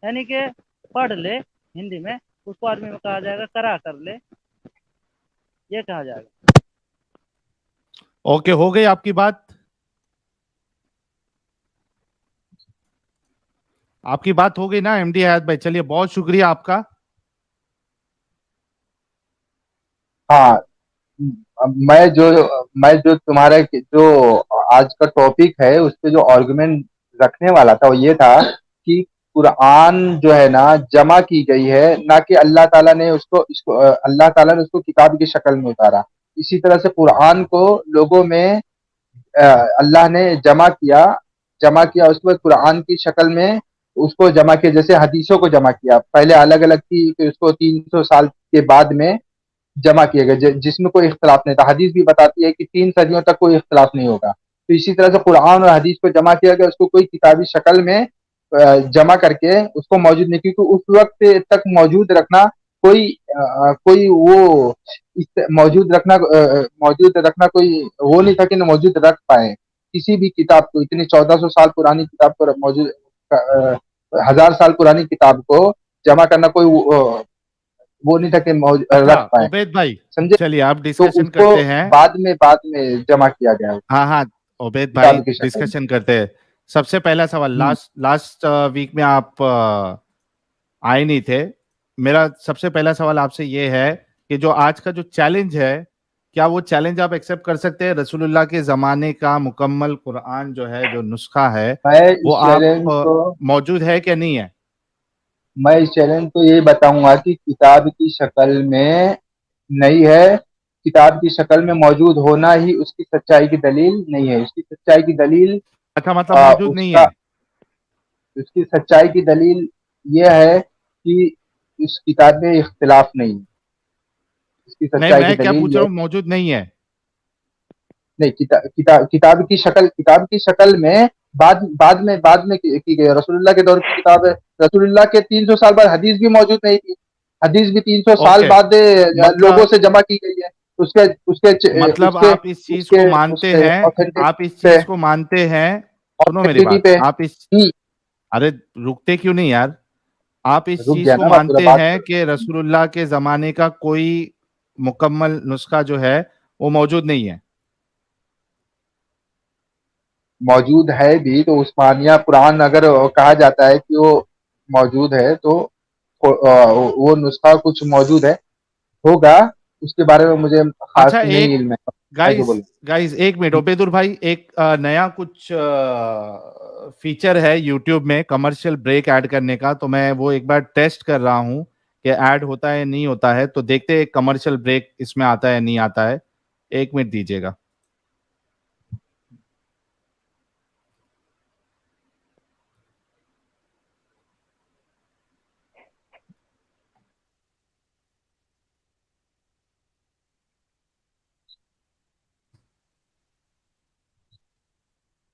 यानी कि पढ़ ले हिंदी में, उसको अरबी में कहा जाएगा करा कर ले, ये कहा जाएगा। ओके हो गई आपकी बात। आपकी बात हो गई ना एमडी हयात भाई, चलिए बहुत शुक्रिया आपका। हाँ, अब मैं जो तुम्हारे जो आज का टॉपिक है उस पे जो आर्गुमेंट रखने वाला था वो ये था कि कुरान जो है ना जमा की गई है, ना कि अल्लाह ताला ने इसको अल्लाह ताला ने उसको किताब की शक्ल में उतारा। इसी तरह से कुरान को लोगों में अल्लाह ने जमा किया उसके बाद कुरान की शक्ल में उसको जमा किया, जैसे हदीसों को जमा किया। पहले अलग अलग थी, फिर उसको 300 साल के बाद में जमा किए गए, जिसमें कोई इख्तलाफ नहीं था। हदीस भी बताती है कि 3 सदियों तक कोई इख्तलाफ नहीं होगा। तो इसी तरह से कुरान और हदीस को जमा किया गया, उसको कोई किताबी शक्ल में जमा करके उसको मौजूद नहीं, क्योंकि उस वक्त तक मौजूद रखना कोई वो मौजूद रखना कोई वो नहीं था कि न मौजूद रख पाए किसी भी किताब को। इतनी 1400 साल पुरानी किताब को मौजूद 1000 साल पुरानी किताब को जमा करना कोई वो नहीं था कि अच्छा रख पाए, उबैद भाई, समझे? चलिए आप तो डिस्कशन उसको करते हैं। बाद में जमा किया गया हाँ हाँ उबैद भाई, किताब की शक्ल में। डिस्कशन करते हैं। सबसे पहला सवाल, हम्म, लास्ट लास्ट वीक में आप आए नहीं थे। मेरा सबसे पहला सवाल आपसे ये है कि जो आज का जो चैलेंज है, क्या वो चैलेंज आप एक्सेप्ट कर सकते हैं? रसूलुल्लाह के जमाने का मुकम्मल कुरान जो है, जो नुस्खा है, मैं वो इस आप चैलेंज को मौजूद है क्या नहीं है? मैं इस चैलेंज को ये बताऊंगा कि किताब की शक्ल में नहीं है। किताब की शक्ल में मौजूद होना ही उसकी सच्चाई की दलील नहीं है। उसकी सच्चाई की दलील अच्छा, मतलब आ, मौजूद नहीं उसका है। उसकी सच्चाई की दलील यह है कि इस किताब में इख्तिलाफ नहीं है। इसकी नहीं, सच्चाई की मैं क्या दलील पूछ यह रहा है। हूँ, मौजूद नहीं है। नहीं, किताब की शक्ल में बाद में की गई है। रसूलुल्लाह के दौर की किताब है। रसूलुल्लाह के 300 साल बाद हदीस भी मौजूद नहीं थी। हदीस भी 300 साल ओके, बाद लोगों मतलब से जमा की गई है। उसके उसके मतलब उसके आप इस चीज को उसके मानते उससे हैं, आप इस ऑथेंटिसिटी पे चीज को मानते हैं। सुनो मेरी ऑथेंटिसिटी बात, पे आप इस, ही अरे रुकते क्यों नहीं यार? आप इस रुक चीज गया को ना, मैं पूरा मानते बात हैं कर। कि रसूलुल्लाह के जमाने का कोई मुकम्मल नुस्खा जो है वो मौजूद नहीं है? मौजूद है भी तो उस्मानिया कुरान अगर कहा जाता है कि वो मौजूद है तो वो नुस्खा कुछ मौजूद है, होगा। उसके बारे में मुझे खास अच्छा नहीं एक, इल्म है, मैं क्यों गाइस बोलूं। गाइस एक मिनट, उबैदुल भाई, एक नया कुछ फीचर है यूट्यूब में कमर्शियल ब्रेक ऐड करने का, तो मैं वो एक बार टेस्ट कर रहा हूँ कि ऐड होता है नहीं होता है। तो देखते हैं कमर्शियल ब्रेक इसमें आता है नहीं आता है। 1 मिनट दीजिएगा।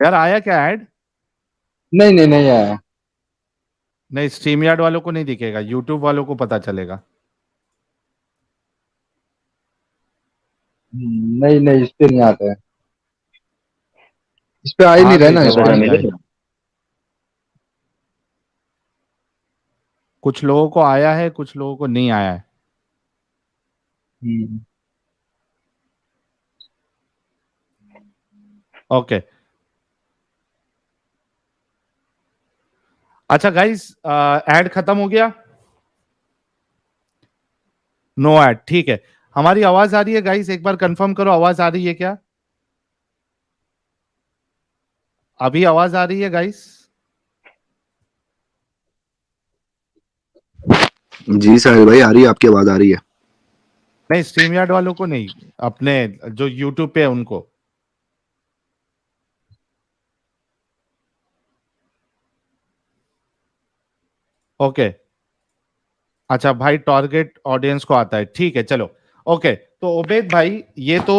यार आया क्या ऐड? नहीं नहीं नहीं आया। नहीं, स्ट्रीम यार्ड वालों को नहीं दिखेगा, यूट्यूब वालों को पता चलेगा। नहीं नहीं, इस पे नहीं आता है। इस पे आ ही आ नहीं रहा गई ना, जब, इस आ पे। ही आई। कुछ लोगों को आया है, कुछ लोगों को नहीं आया है। हम्म, ओके। अच्छा गाइस, ऐड खत्म हो गया? नो ऐड, ठीक है। हमारी आवाज आ रही है गाइस? एक बार कंफर्म करो, आवाज आ रही है क्या? अभी आवाज आ रही है गाइस? जी साहिल भाई, आ रही है, आपकी आवाज आ रही है। नहीं, स्ट्रीम यार्ड वालों को नहीं, अपने जो यूट्यूब पे है उनको। ओके। अच्छा भाई, टारगेट ऑडियंस को आता है, ठीक है, चलो। ओके, तो उबैद भाई, ये तो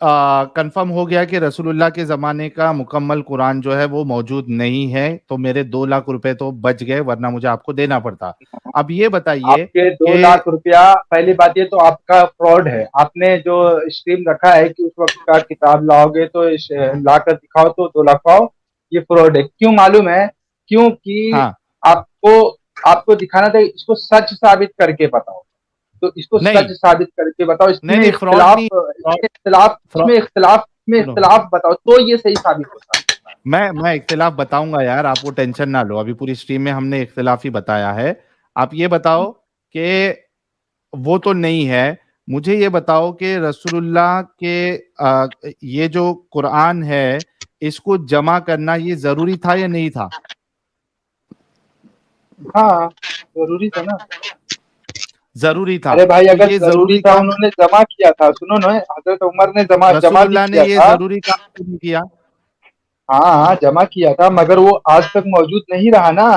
कंफर्म हो गया कि रसूलुल्लाह के जमाने का मुकम्मल कुरान जो है वो मौजूद नहीं है। तो मेरे 2 लाख रुपए तो बच गए, वरना मुझे आपको देना पड़ता। अब ये बताइए आपके दो कि लाख रुपया पहली बात ये तो आपका फ्रॉड है। आपने जो स्ट्रीम रखा है कि उस वक्त का किताब लाओगे तो ला कर दिखाओ तो 2 लाख पाओ, ये फ्रॉड है। क्यों मालूम है? क्योंकि हाँ, आपको आपको दिखाना था, इसको सच साबित करके बताओ। तो इसको नहीं सच साबित करके बताओ। नहीं नहीं, फ्रॉड नहीं, फ्रॉड, इसमें फ्रॉड, इख्तिलाफ सुनो, बताओ तो ये सही साबित होता है। मैं इख्तिलाफ बताऊंगा यार, आप वो टेंशन ना लो, अभी पूरी स्ट्रीम में हमने इख्तिलाफ ही बताया है। आप ये बताओ कि वो तो नहीं है, मुझे ये बताओ कि रसूलुल्लाह के ये जो कुरान है इसको जमा करना ये जरूरी था या नहीं था? हाँ, जरूरी था ना। जरूरी था। अरे भाई, तो अगर ये जरूरी जरूरी था, काम उन्होंने जमा किया था। सुनो ना, हजरत उमर ने जमा भी रसूलुल्लाह ने किया ये था। जरूरी काम क्यों नहीं किया? हाँ हाँ, जमा किया था, मगर वो आज तक मौजूद नहीं रहा ना।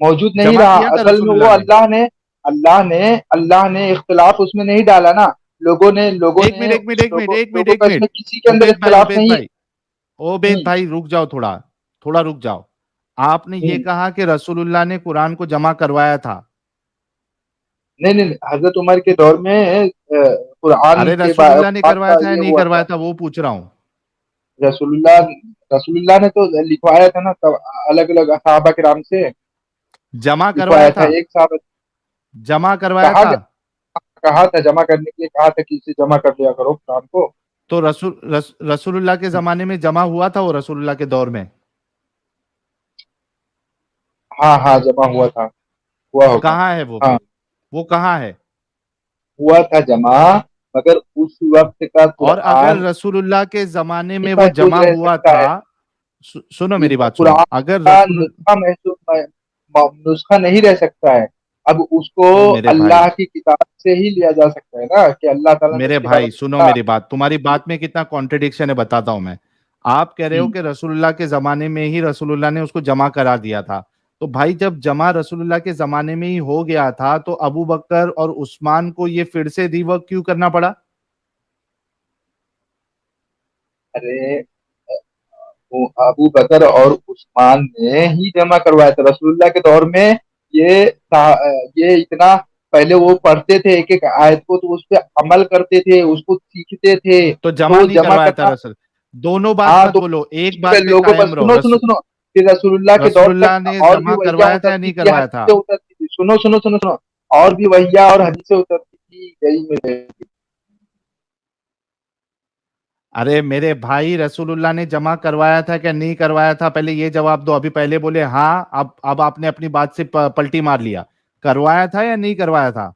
मौजूद नहीं जमा रहा। किया था असल में वो रसूलुल्लाह ने? अल्लाह ने इख्तिलाफ उसमें नहीं डाला ना। लोगों ने लोगों एक ने मिनट एक मिनट एक मिनट लोगों एक मिनट लोगों एक का मिनट इसमें किसी के अंदर उबैद भाई, इख्तिलाफ उबैद नहीं। भाई, उबैद भाई रुक जाओ, थोड़ा थोड़ा रुक जाओ। आपने ये हम्म, कहा कि रसूलुल्लाह ने कुरान को जमा करवाया था। नहीं नहीं नहीं, हजरत उमर के दौर में कुरान अरे के रसूलुल्लाह ने बाद करवाया का था या ये नहीं हुआ करवाया था। था, वो पूछ रहा हूँ। रसूलुल्लाह रसूलुल्लाह ने तो लिखवाया था ना, तब अलग अलग सहाबा किराम से जमा करवाया लिखवाया था। था? एक साहब जमा करवाया कहा था? कहा था जमा करने के लिए, कहा था कि इसे जमा कर दिया करो कुरान को। तो रसूलुल्लाह के जमाने में जमा हुआ था वो, रसूलुल्लाह के दौर में? हाँ हाँ, जमा हुआ था। हुआ होगा। कहाँ है वो हाँ, फिर? वो कहाँ है? हुआ था जमा, मगर उस वक्त का और अगर कुरान रसूलुल्लाह के जमाने में वो महफूज जमा रह हुआ सकता था, है। सुनो मेरी बात सुनो, कुरान अगर का रसूल नुस्खा नहीं रह सकता है। अब उसको ओ मेरे भाई, अल्लाह की किताब से ही लिया जा सकता है ना, कि अल्लाह ताला ने मेरे उसके बारे भाई में सुनो लिखा। मेरी बात, तुम्हारी बात में कितना कॉन्ट्रडिक्शन है बताता हूं मैं। आप कह रहे हो हम्म, कि रसूलुल्लाह के जमाने में ही रसूलुल्लाह ने उसको जमा करा दिया था। तो भाई जब जमा रसूलुल्लाह के जमाने में ही हो गया था तो अबू बकर और उस्मान को ये फिर से रिवर्क क्यों करना पड़ा? अरे, वो अबू बकर और उस्मान ने ही जमा करवाया था रसूलुल्लाह के दौर में। ये ये इतना पहले वो पढ़ते थे एक एक आयत को, तो उस पर अमल करते थे, उसको सीखते थे। तो जमा तो नहीं जमा करवाया था करना। रसूल? दोनों बात हाँ, मत तो बोलो, एक पे बात पे लोगों पर कायम रहो। सुनो सुनो सुनो। फिर रसूलुल्लाह के दौर तक रसूलुल्लाह ने और भी जमा वहिया करवाया था या उतरती नहीं थी, करवाया था? हदीसें उतरती थी। सुनो सुनो सुनो सुनो। और भी वहिया और हदीसें उतरती थी, यही में। अरे मेरे भाई, रसूलुल्लाह ने जमा करवाया था क्या नहीं करवाया था, पहले ये जवाब दो। अभी पहले बोले हाँ, अब आपने अपनी बात से पलटी मार लिया। करवाया था या नहीं करवाया था?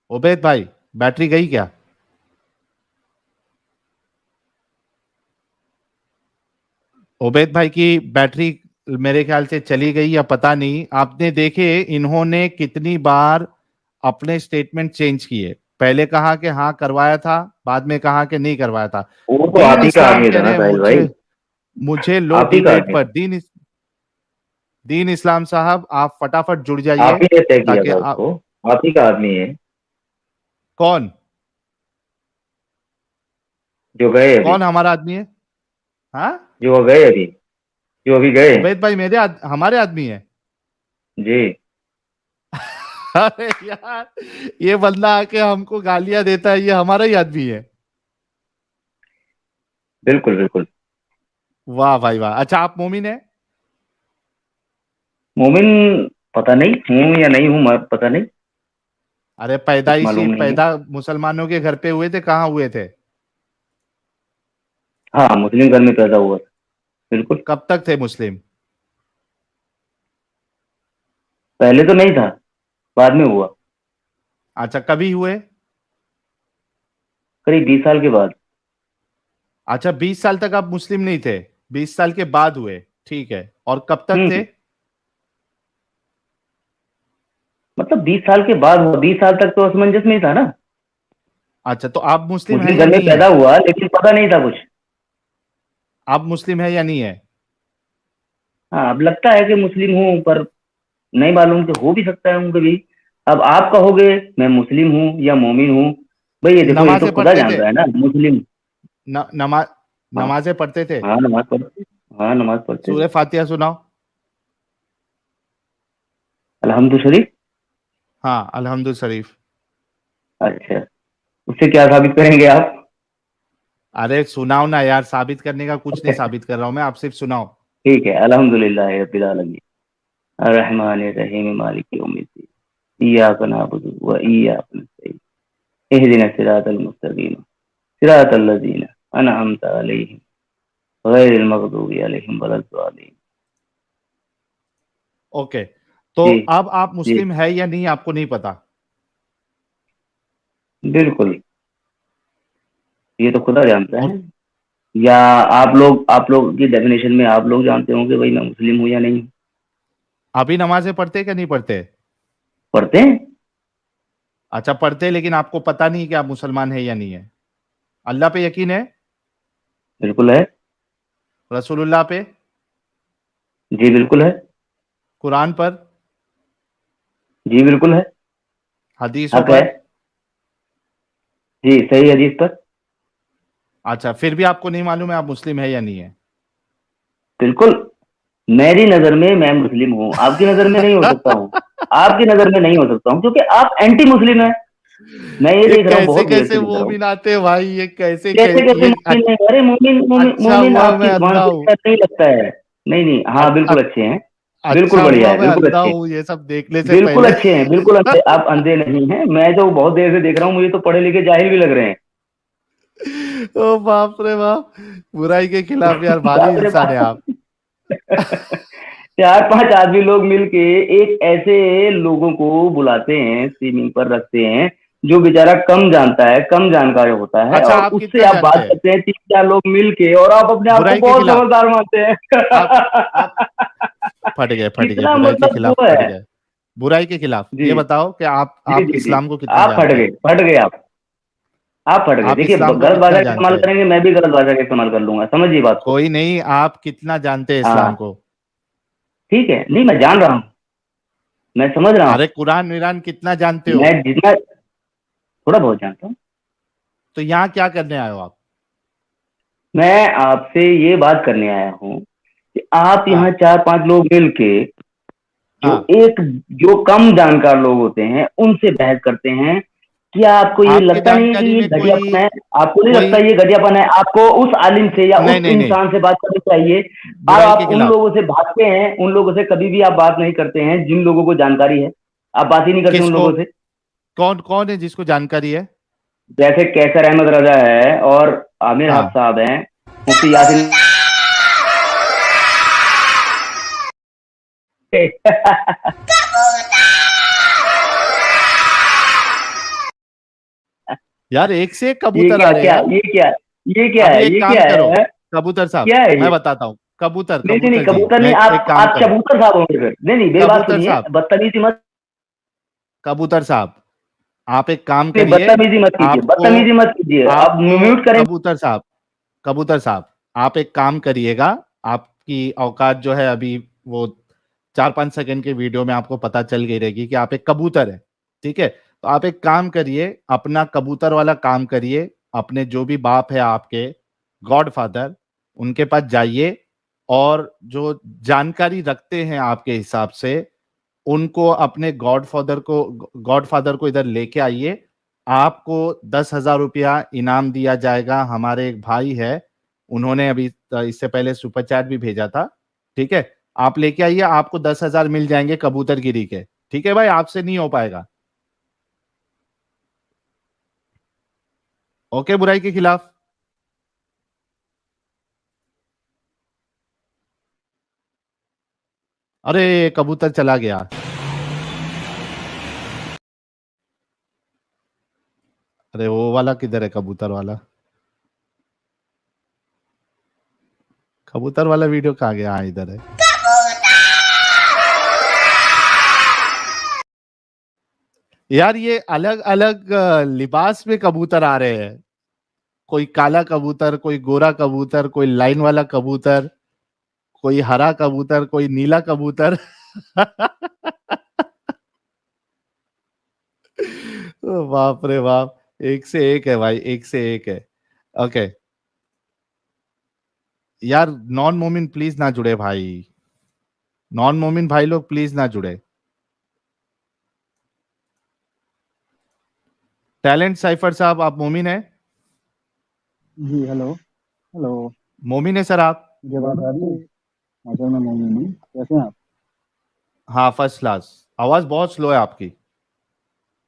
उबैद भाई, बैटरी गई क्या? उबैद भाई की बैटरी मेरे ख्याल से चली गई या पता नहीं। आपने देखे इन्होंने कितनी बार अपने स्टेटमेंट चेंज किए, पहले कहा कि हाँ करवाया था, बाद में कहा कि नहीं करवाया था। वो तो दीन आप ही का इस्लाम आदमी कह था ना रहे हैं साहिल भाई। मुझे, मुझे लो आप ही का डिबेट आदमी पर। था। दीन इस्लाम साहब आप फटाफट जुड़ आप जाइए ही ने तय किया ताकि था आप। उसको। आप ही का आदमी है। कौन? जो गए अभी। कौन हमारा आदमी है? हाँ, जो गए अभी। जो अभी गए। उबैद भाई हमारे आदमी है। जी। अरे यार, ये बंदा आके हमको गालियां देता है, ये हमारा ही आदमी है। बिल्कुल बिल्कुल। वाह भाई वाह। अच्छा, आप मोमिन है? मोमिन। पता नहीं हूँ या नहीं हूँ, पता नहीं। अरे कुछ पैदाइशी मालूम नहीं है। पैदा मुसलमानों के घर पे हुए थे, कहाँ हुए थे? हाँ, मुस्लिम घर में पैदा हुआ था। बिल्कुल। कब तक थे मुस्लिम? पहले तो नहीं था। बाद में हुआ। अच्छा, कभी हुए? करीब 20 साल के बाद। अच्छा, 20 साल तक आप मुस्लिम नहीं थे, 20 साल के बाद हुए। ठीक है, और कब तक थे? हम्म। मतलब 20 साल के बाद हुआ, 20 साल तक तो असमंजस में ही था ना। अच्छा, तो आप मुस्लिम है मुस्लिम या घर में नहीं है? पैदा हुआ, लेकिन पता नहीं था कुछ। आप मुस्लिम है या नहीं है? हाँ, अब लगता है कि मुस्लिम हूँ, पर नहीं मालूम कि हो भी सकता है हूँ कभी। अब आप कहोगे मैं मुस्लिम हूँ या मोमिन हूँ। भाई ये देखो, ये तो नमाजें खुदा पढ़ते जान थे? रहा है ना, मुस्लिम। नमाज हाँ। नमाजें पढ़ते थे? हाँ, नमाज पढ़ते। हाँ, नमाज पढ़ते थे। सूरह फातिहा सुनाओ। अल्हम्दु शरीफ। हाँ, अल्हम्दुल शरीफ। अच्छा। उससे क्या साबित करेंगे आप? अरे सुनाओ ना यार, साबित करने का कुछ नहीं साबित कर रहा हूं मैं, आप सिर्फ सुनाओ। ठीक है। अल्हम्दुलिल्लाह रब्बिल आलमीन अर्रहमानिर रहीम मालिक यौमिद्दीन इय्याका नअबुदु व इय्याका नस्तईन इहदिना सिरातल मुस्तकीम सिरातल लज़ीना अनअमत अलैहिम गैरिल मग़दूबि अलैहिम वलद्दालिन। ओके, तो जी अब आप जी मुस्लिम है या नहीं आपको नहीं पता? बिल्कुल, ये तो खुदा जानता और है। या आप लोग की डेफिनेशन में आप लोग जानते होंगे भाई मैं मुस्लिम हूँ या नहीं हूँ। अभी नमाजें पढ़ते कि नहीं पढ़ते? पढ़ते हैं। अच्छा, पढ़ते लेकिन आपको पता नहीं कि आप मुसलमान है या नहीं है। अल्लाह पे यकीन है? बिल्कुल है। रसूलुल्लाह पे? जी बिल्कुल है। कुरान पर? जी बिल्कुल है। हदीसों हक है। पर? जी सही हदीस पर। अच्छा, फिर भी आपको नहीं मालूम है आप मुस्लिम है या नहीं है? बिल्कुल, मेरी नजर में मैं मुस्लिम हूँ, आपकी नजर में नहीं हो सकता हूँ। आपकी नजर में नहीं हो सकता हूँ क्योंकि आप एंटी मुस्लिम है। मैं ये ये देख रहा हूँ, कैसे बहुत कैसे रिएक्शन देख रहा हूँ। मोमिन आते हैं भाई, ये कैसे कैसे कैसे ये मोमिन नहीं, अरे मोमिन मोमिन अच्छा मोमिन हुआ आपकी मैं जुबान अंधा से हूँ। अच्छा नहीं लगता है। नहीं नहीं, हाँ बिल्कुल अच्छे हैं। बिल्कुल अच्छा बढ़िया हुआ है, मैं बिल्कुल अंधा अच्छे हैं। हूँ ये सब देखने से बिल्कुल पहले। अच्छे हैं, बिल्कुल अंधे, आप अंधे नहीं हैं। मैं जो बहुत देर से देख रहा हूँ, मुझे तो पढ़े लिखे जाहिल भी लग रहे हैं। ओ बाप रे बाप, बुराई के खिलाफ यार भारी बाप रे इंसान है बाप। आप। चार पांच आदमी लोग मिलके एक ऐसे लोगों को बुलाते हैं, स्ट्रीमिंग पर रखते हैं, जो बेचारा कम जानता है, कम जानकार होता है, अच्छा, और आप उससे कितना आप जानते बात हैं करते हैं तीन चार लोग मिलके, और आप अपने आप को बुराई के बहुत खिलाफ? समझदार मानते हैं। आप फट गए, कितना बुराई के मतलब वो खिलाफ फट है। गए। बुराई के खिलाफ जी ये बताओ कि जी आप जी जी। इस्लाम को कितना आप फट जानते गए, हैं? फट गए आप फट गए। आप देखिए इस्लाम को गलत कितना भाषा का जानते इस्तेमाल हैं? करेंगे, मैं भी गलत भाषा का इस्तेमाल कर लूंगा, समझिए बात को। कोई नहीं, आप कितना जानते हैं इस्लाम हाँ को? ठीक है, नहीं मैं जान रहा हूँ, मैं समझ रहा हूँ। अरे कुरान विरान कितना जानते हो? मैं जितना थोड़ा बहुत जानता हूँ। तो यहाँ क्या करने आए हो आप? मैं आपसे ये बात करने आया हूँ कि आप यहाँ हाँ चार पांच लोग मिलके जो हाँ। एक जो कम जानकार लोग होते हैं उनसे बहस करते हैं। क्या आपको ये आपके लगता नहीं है कि जानकारी ये में घटियापन कोई है? आपको नहीं लगता कोई ये घटियापन है? आपको उस आलिम से या नहीं उस नहीं नहीं, इंसान से बात करनी चाहिए। और बुराई के आप उन खिलाफ। लोगों से भागते हैं, उन लोगों से कभी भी आप बात नहीं करते हैं जिन लोगों को जानकारी है। आप बात ही नहीं करते उन किसको? लोगों से। कौन कौन है जिसको जानकारी है? जैसे कैसर अहमद रजा है, और आमिर हक हाँ। साहब हैं, मुफ्ती यासिन। यार एक से एक ये कबूतर आ क्या रहे हैं क्या यार। ये क्या ये क्या अभी है एक ये काम क्या करो है? कबूतर साहब, क्या है मैं ये? बताता हूँ। कबूतर नहीं नहीं नहीं, कबूतर जी, कबूतर नहीं, मैं एक काम आप करो। चबूतर साहब होंगे फिर। नहीं नहीं, मेरी बात कबूतर सुनिए, साहब, बदतमीजी मत। कबूतर साहब, आप एक काम नहीं, करिए। बदतमीजी मत कीजिए, आपको बदतमीजी मत कीजिए, आप आपको म्यूट करें। कबूतर साहब, कबूतर साहब, आप एक काम करिएगा। आपकी औकात जो है अभी वो 4-5 सेकंड के वीडियो में आपको पता चल गई रहेगी कि आप एक कबूतर है। ठीक है, तो आप एक काम करिए, अपना कबूतर वाला काम करिए। अपने जो भी बाप है आपके, गॉडफादर, उनके पास जाइए, और जो जानकारी रखते हैं आपके हिसाब से, उनको अपने गॉडफादर को इधर लेके आइए। आपको 10,000 रुपया इनाम दिया जाएगा। हमारे एक भाई है, उन्होंने अभी इससे पहले सुपर चैट भी भेजा था। ठीक है, आप लेके आइए, आपको 10,000 मिल जाएंगे कबूतरगिरी के। ठीक है भाई, आपसे नहीं हो पाएगा। ओके, बुराई के खिलाफ। अरे कबूतर चला गया। अरे वो वाला किधर है, कबूतर वाला? कबूतर वाला वीडियो कहाँ गया? हाँ, इधर है। यार ये अलग अलग लिबास में कबूतर आ रहे हैं। कोई काला कबूतर, कोई गोरा कबूतर, कोई लाइन वाला कबूतर, कोई हरा कबूतर, कोई नीला कबूतर। ओ बाप रे बाप, एक से एक है भाई, एक से एक है। ओके यार, नॉन मोमिन प्लीज ना जुड़े भाई। नॉन मोमिन भाई लोग प्लीज ना जुड़े। टैलेंट साइफर साहब, आप मोमिन है? जी हेलो। हेलो। मोमिन है सर आप? मुझे बात आ रही है? हाँ सर, मैं मोमिन हूँ। कैसे हैं आप? हाँ, फर्स्ट क्लास। आवाज बहुत स्लो है आपकी।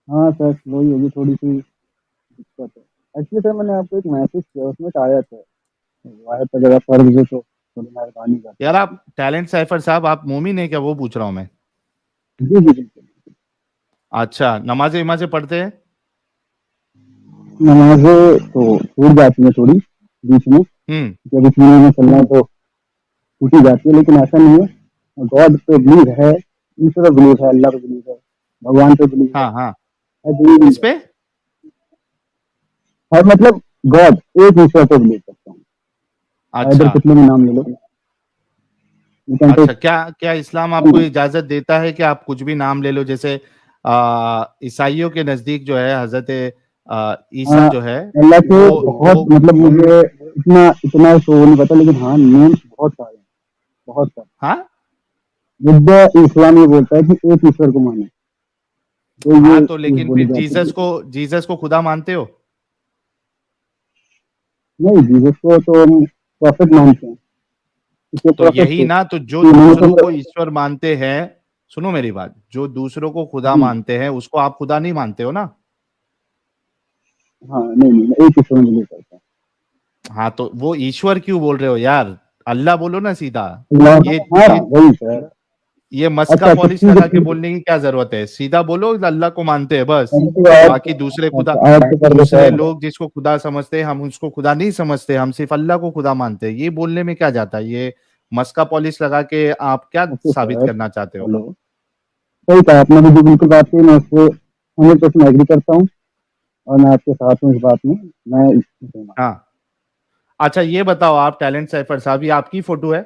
हाँ सर, स्लो ही होगी थोड़ी सी। दिक्कत है। एक्चुअली सर मैंने आपको एक मैसेज किया, उसमें एक आयत है, वो आयत अगर आप पढ़ दीजिए तो थोड़ी मेहरबानी करते यार आप टैलेंट साइफर साहब, आप मोमिन है क्या, वो पूछ रहा हूँ मैं। जी जी बिल्कुल। अच्छा, नमाजें वमाजें पढ़ते हैं? नमाजें तो छूट जाती है थोड़ी बीच में, जब इस में चलना है तो छूटी जाती है, लेकिन ऐसा नहीं है। गॉड पे बिलीव है, ईश्वर पे बिलीव है, अल्लाह पे बिलीव है, भगवान पे बिलीव है, हाँ हाँ, हर बिलीव किस है। पे? हर मतलब गॉड, एक ईश्वर पे बिलीव करता हूँ। इधर अच्छा कितने भी नाम ले लो, यू कैन अच्छा, टेक। क्या क्या इस्लाम आपको इजाजत देता है कि आप कुछ भी नाम ले लो? जैसे ईसाइयों के नजदीक जो है हजरत ईसा जो है अल्लाह के बहुत वो मतलब मुझे इतना इतना तो नहीं पता, लेकिन हाँ नेम्स बहुत सारे हैं, बहुत सारे। हाँ बुद्ध इस्लाम ये बोलता है कि एक ईश्वर को माने, तो ये हाँ, तो चीज लेकिन बोली फिर जाती है। जीसस को खुदा मानते हो? नहीं, जीसस को तो हम प्रॉफिट मानते हैं, इसके तो प्रॉफिट यही थे ना, तो जो कि उन्होंने दूसरों को तो। ईश्वर मानते हैं, सुनो मेरी बात, जो दूसरों को खुदा जी मानते हैं उसको आप खुदा नहीं मानते हो ना? हाँ, नहीं नहीं, मैं एक ईश्वर में बिलीव करता हाँ, तो वो ईश्वर क्यों बोल रहे हो यार? अल्लाह बोलो ना सीधा। हूँ। ये हाँ ये वही सर। ये मस्का अच्छा तो पॉलिश ठीक है लगा के ठीक है। बोलने की क्या जरूरत है? सीधा बोलो अल्लाह को मानते हैं बस। तो आप बाकी दूसरे खुदा, अच्छा आप तो कर दो दूसरे सर। लोग जिसको खुदा समझते हैं हम उसको खुदा नहीं समझते, हम सिर्फ अल्लाह को खुदा मानते हैं। ये बोलने में क्या जाता है? ये मस्का पॉलिश लगा के आप क्या ओके साबित सर, करना चाहते हो? हेलो। सही कहा आपने, मुझे बिल्कुल बात की, मैं उससे 100% एग्री करता हूँ, और मैं आपके साथ हूँ इस बात में। मैं सहमत हाँ, अच्छा ये बताओ आप टैलेंट साइफर साहब, ये आपकी फोटो है?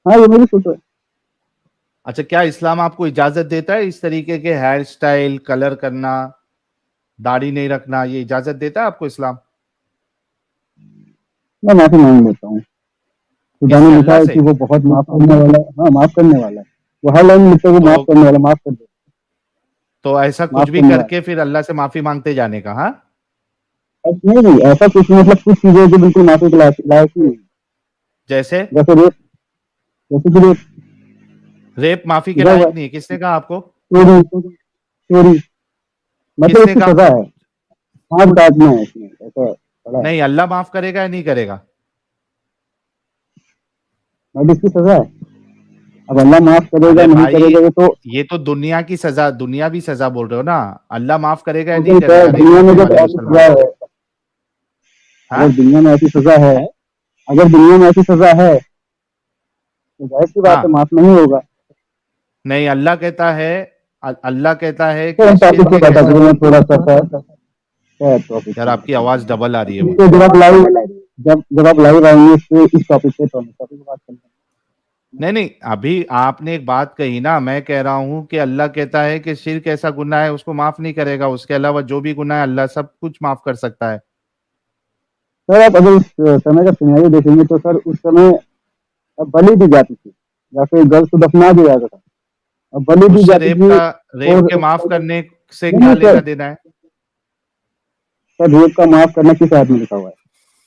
हूँ। हाँ ये मेरी फोटो है। अच्छा, क्या इस्लाम आपको इजाजत देता है इस तरीके के हेयर स्टाइल, कलर करना, दाढ़ी नहीं रखना, ये इजाजत देता है आपको इस्लाम? मैं माफी मांग लेता हूँ। खुदा ने किससे, लिखा अल्लाह है से? कि वो बहुत माफ करने वाला है। हाँ माफ करने वाला है, वो हर लाइन लिखता है, वो तो माफ करने वाला, माफ कर दे, तो ऐसा कुछ माफ भी करने करके वाला। फिर अल्लाह से माफी मांगते जाने का? हाँ, नहीं नहीं, ऐसा कुछ नहीं, मतलब कुछ चीजें जो बिल्कुल माफी के लायक ही नहीं। जैसे जैसे रेप, जैसे कि रेप रेप माफी के किया हुआ लायक है, नहीं है? किसने कहा आपको? चोरी चोरी, मतलब किसने इसकी कहा? सजा है, हाथ काटना है इसमें, ऐसा पड़ा है। नहीं, अल्लाह माफ करेगा या नहीं करेगा? अब इसकी सजा है, अब अल्लाह माफ करेगा अरे नहीं भाई, करेगा ये तो। ये तो दुनिया की सजा, दुनिया भी सजा बोल रहे हो ना? अल्लाह माफ करेगा या नहीं लेकिन सर करेगा रेप दुनिया में करने जब वाले ऐसी सजा मुसलमान को? है, हाँ, अगर दुनिया में ऐसी सजा है, अगर दुनिया में ऐसी सजा है तो जाहिर सी बात है हाँ, माफ नहीं होगा। नहीं, अल्लाह कहता है, अल्लाह कहता है तो कि हम टॉपिक शिर्क पे एक बता ऐसा, दीजिए, मैं थोड़ा सा टॉपिक यार पे। आपकी आवाज डबल आ रही है इस पे मुझे। जब आप लाइव, जब आप लाइव आएंगे इस टॉपिक पे, तो हम इस टॉपिक पे बात करेंगे। नहीं नहीं, अभी आपने एक बात कही ना, मैं कह रहा हूं कि अल्लाह कहता है कि शिर्क ऐसा गुनाह है उसको माफ नहीं करेगा, उसके अलावा जो भी गुनाह है अल्लाह सब कुछ माफ कर सकता है। सर आप अगर उस समय का सिनेरियो देखेंगे तो सर उस समय अब बलि दी जाती थी, या फिर गर्ल्स को दफना दिया जाता था, अब बलि दी उससे जाती थी। रेप और के माफ करने से नहीं क्या नहीं लेना सर, देना है? सर रेप का माफ करना किस आयत में लिखा हुआ है,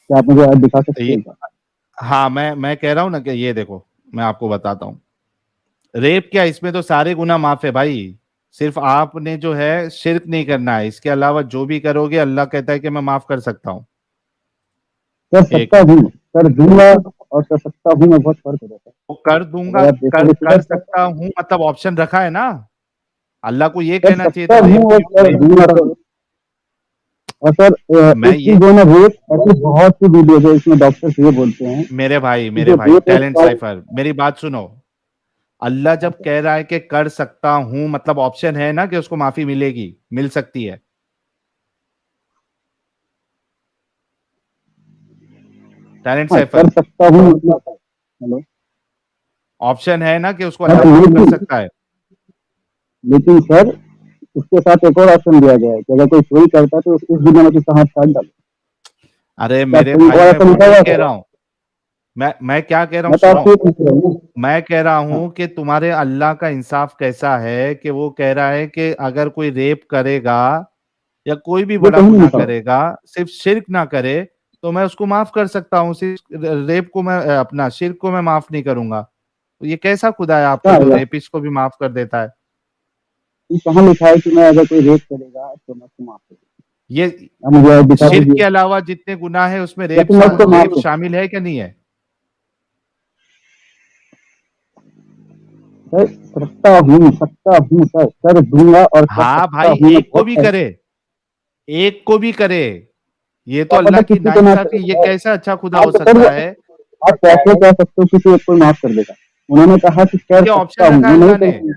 क्या आप मुझे आयत दिखा सकते ये, हैं क्या? हाँ, मैं कह रहा हूं ना कि ये देखो, मैं आपको बताता हूँ। रेप क्या, इसमें तो सारे गुनाह माफ है भाई। सिर्फ आपने जो है शिर्क नहीं करना है, इसके अलावा जो भी करोगे अल्लाह कहता है कि मैं माफ कर सकता हूँ। कर एक, सकता हूँ, कर दूंगा और कर सकता हूँ में बहुत फर्क होता है। वो कर दूंगा, अगर आप कर देखोगे कर तो सकता हूँ मतलब ऑप्शन रखा है ना। अल्लाह को ये कर कहना चाहिए सकता था हूँ रेप और कर रेप। दूंगा। और सर मैं एक ये, चीज जो है ना, रेप ऐसी बहुत सी वीडियोज है, इसमें डॉक्टर्स ये बोलते हैं कि मेरे जो भाई रेप टैलेंट एक। साइफर, मेरी बात सुनो। अल्लाह जब कह रहा है कि कर सकता हूं, मतलब ऑप्शन है ना कि उसको माफी मिलेगी, मिल सकती है। टैलेंट हाँ कर साइफर, सकता हूँ मतलब, हेलो। ऑप्शन है ना कि उसको हाँ अल्लाह तो माफ कर लेकिन, सकता है। लेकिन सर उसके साथ एक और ऑप्शन दिया गया है कि अगर कोई चोरी करता है तो इस दुनिया में उसका हाथ काट डालो। अरे क्या मेरे कोई भाई, और मैं ऐसा वो लिखा हुआ नहीं है कह सर? रहा हूं। मैं क्या कह रहा हूं, मैं तो सुनो। आपसे ये पूछ रहा हूँ। मैं कह रहा हाँ हूं कि तुम्हारे अल्लाह का इंसाफ कैसा है कि वो कह रहा है कि अगर कोई रेप करेगा या कोई भी ये बड़ा कहीं नहीं गुनाह लिखा हुआ। करेगा, सिर्फ शिर्क ना करे, तो मैं उसको माफ कर सकता हूँ। सिर्फ रेप को मैं अपना शिर्क को मैं माफ नहीं करूंगा। तो ये कैसा खुदा है आपका कहाँ जो हुआ? रेपिस्ट को भी माफ कर देता है? ये कहाँ लिखा है कि मैं अगर कोई रेप करेगा तो मैं उसको माफ करूँ? ये आप मुझे दिखा शिर्क दीजिए, के अलावा जितने गुनाह है उसमें या फिर मैं उसको माफ रेप करूँ। शामिल है क्या नहीं है? सर सकता हूँ सर, कर दूंगा और कर हाँ सकता भाई, हूँ मैं, एक को बहुत भी है। करे, एक को भी करे, ये तो क्या अल्लाह पता की किसी को ना नाइंसाफी। ये करे। कैसा अच्छा खुदा आप हो तो सकता सर है? आप कैसे कह सकते हो किसी एक को माफ कर देगा? उन्होंने कहा कि कर ये सकता ऑप्शन हूँ, रखा है मैं नहीं अल्लाह ने। करूंगी,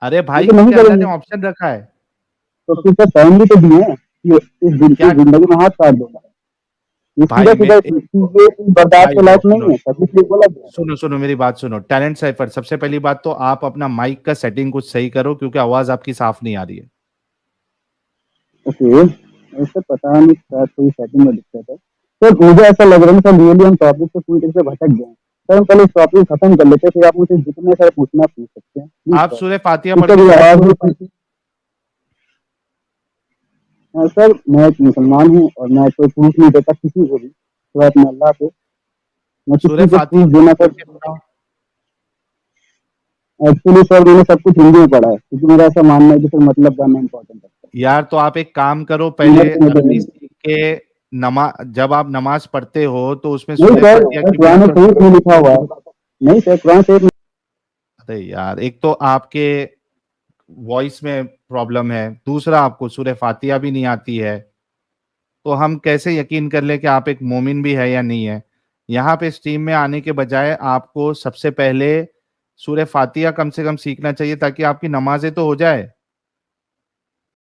अरे ये भाई, तो नहीं क्योंकि अल्लाह ने करेंगे। ऑप्शन रखा है। तो फिर सर टाइम भी तो दिए हैं कि इस दिन की क्या जिंदगी में हाथ काट दूंगा। ये सीधा भाई सीधा चीजें बर्दाश्त भाई के देखो, लायक नहीं है, तब इसलिए बोला गया। सुनो मेरी बात सुनो। टैलेंट साइफर, सबसे पहली बात तो आप अपना माइक का सेटिंग कुछ सही करो, क्योंकि आवाज आपकी साफ नहीं आ रही है। ओके, ऐसे पता नहीं शायद कोई सेटिंग में दिक्कत है। सर मुझे ऐसा लग रहा है सर, रियली हम टॉपिक से पूरी तरह से भटक गए हैं। सर हम पहले इस टॉपिक खत्म कर लेते हैं, फिर आप मुझे जितने सारे पूछना पूछ सकते हैं प्लीज आप सर। सूरह फातिहा पढ़ क्योंकि के अभी सुनाओ। आवाज नहीं सुनती। सर मैं एक मुसलमान हूँ और मैं कोई प्रूफ नहीं देता किसी को भी, तो अपने अल्लाह पे मैं सूरह किसी को फातिहा प्रूफ देना पढ़ सर। के सुनाओ। एक्चुअली सर मैंने सब कुछ हिंदी में पढ़ा है, क्योंकि मेरा ऐसा मानना है कि सर मतलब जानना इंपॉर्टेंट है। यार तो आप एक काम करो, कीमत पहले को मतलब अरबी नहीं। सीख के जब आप नमाज पढ़ते हो तो उसमें नहीं सूरह सर, फातिहा की कुरान बरकत। शरीफ में लिखा हुआ है। नहीं सर, कुरान शरीफ में। अरे यार, एक तो आपके वॉइस में प्रॉब्लम है, दूसरा आपको सूरह फातिहा भी नहीं आती है, तो हम कैसे यकीन कर ले कि आप एक मोमिन भी है या नहीं है? यहाँ पे स्ट्रीम में आने के बजाय आपको सबसे पहले सूरह फातिहा कम से कम सीखना चाहिए, ताकि आपकी नमाजें तो हो जाए।